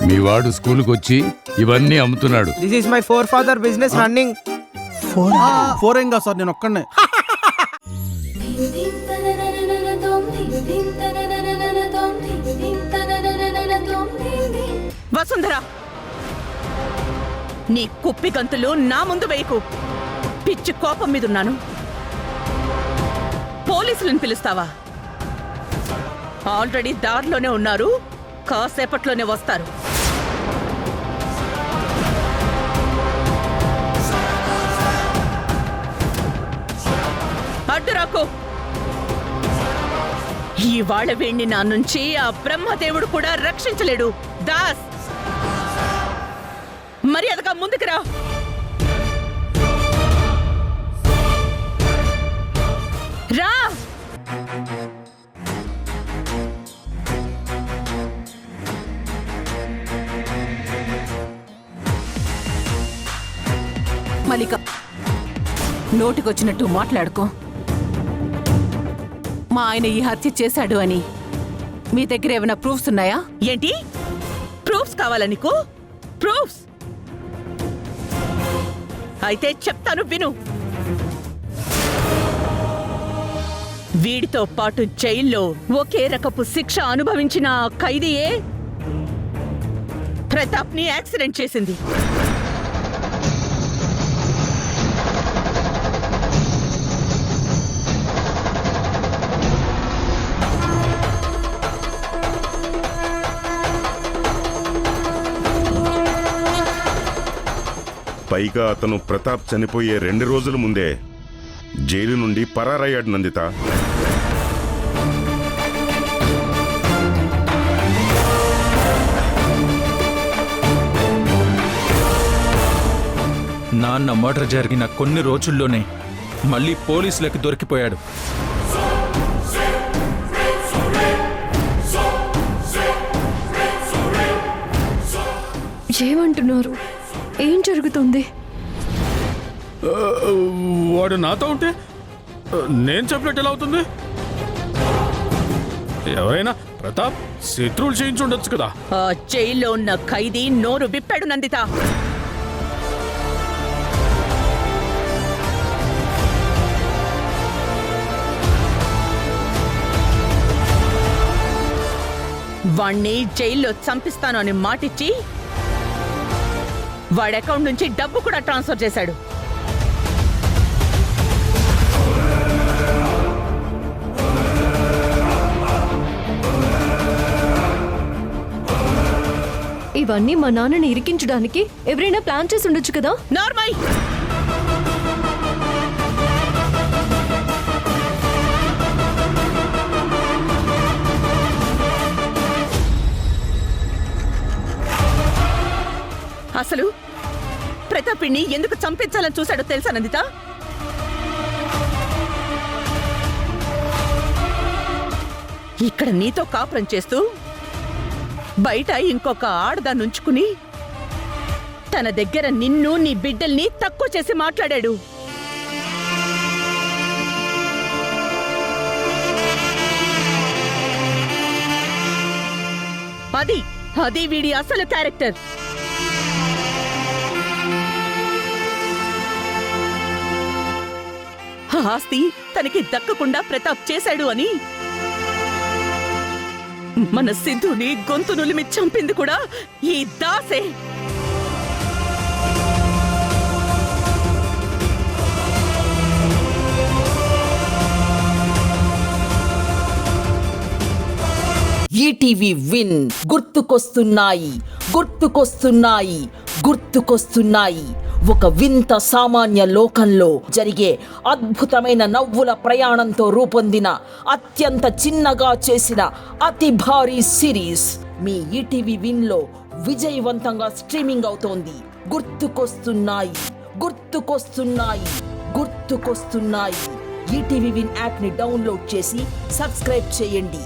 మీ వాడు స్కూల్కి వచ్చి ఇవన్నీ అమ్ముతున్నాడు. This is my four father business running. Four ఏం కాదు సార్, నేను ఒక్కనే. వసుంధర, నీ కుప్పి గంతులు నా ముందు వేయకు. పిచ్చి కోపం మీదున్నాను. పోలీసులను పిలుస్తావా? ఆల్రెడీ దారిలోనే ఉన్నారు, కాసేపట్లోనే వస్తారు. అడ్డురాకు. ఇవాళ వీణ్ణి నా నుంచి ఆ బ్రహ్మదేవుడు కూడా రక్షించలేడు. దాస్, మర్యాదగా ముందుకు రా. రా. మల్లిక, నోటికొచ్చినట్టు మాట్లాడుకో. మా ఆయన ఈ హత్య చేశాడు అని మీ దగ్గర ఏమైనా ప్రూఫ్స్ ఉన్నాయా? ఏంటి ప్రూఫ్స్ కావాలా నీకు? ప్రూఫ్స్ అయితే చెప్తాను విను. వీడితో పాటు జైల్లో ఒకే రకపు శిక్ష అనుభవించిన ఆ ఖైదీయే ప్రతాప్ ని యాక్సిడెంట్ చేసింది. పైగా అతను ప్రతాప్ చనిపోయే 2 రోజుల ముందే జైలు నుండి పరారయ్యాడు. నందిత, నాన్న మర్డర్ జరిగిన కొన్ని రోజుల్లోనే మళ్ళీ పోలీసులకు దొరికిపోయాడు. ఏమంటున్నారు? ఏం జరుగుతుంది? వాడు నాతో ఉంటే నేను చెప్పినట్టు ఎలా అవుతుంది? ఎవరైనా ప్రతాప్ శత్రువులు చేయించుండొచ్చు కదా. ఆ జైల్లో ఉన్న ఖైదీ నోరు విప్పాడు. నందిత, వాణ్ణి జైల్లో చంపిస్తాను అని మాటిచ్చి వాడి అకౌంట్ నుంచి డబ్బు కూడా ట్రాన్స్ఫర్ చేశాడు. ఇవన్నీ మా నాన్నని ఇరికించడానికి ఎవరైనా ప్లాన్ చేసి ఉండొచ్చు కదా. నార్మల్. అసలు ప్రతాపిని ఎందుకు చంపించాలని చూశాడో తెలుసా నందిత? ఇక్కడ నీతో కాపురం చేస్తూ బయట ఇంకొక ఆడదాన్ని ఉంచుకుని తన దగ్గర నిన్ను నీ బిడ్డల్ని తక్కువ చేసి మాట్లాడాడు. అది వీడి అసలు క్యారెక్టర్. ఆస్తి తనకి దక్కకుండా ప్రతాప్ చేశాడు అని మన సిద్ధుని గొంతు నులిమి చంపింది కూడా ఈ దాసే. ఈటీవీ విన్ గుర్తుకొస్తున్నాయి, గుర్తుకొస్తున్నాయి, గుర్తుకొస్తున్నాయి. ఒక వింత సామాన్య లోకంలో జరిగే అద్భుతమైన నవ్వుల ప్రయాణంతో రూపొందిన అత్యంత చిన్నగా చేసిన అతి భారీ సిరీస్ మీ ఈటీవీ విన్లో విజయవంతంగా స్ట్రీమింగ్ అవుతోంది. గుర్తుకొస్తున్నాయి, గుర్తుకొస్తున్నాయి, గుర్తుకొస్తున్నాయి. ఈటీవీ విన్ యాప్ని డౌన్లోడ్ చేసి సబ్స్క్రైబ్ చేయండి.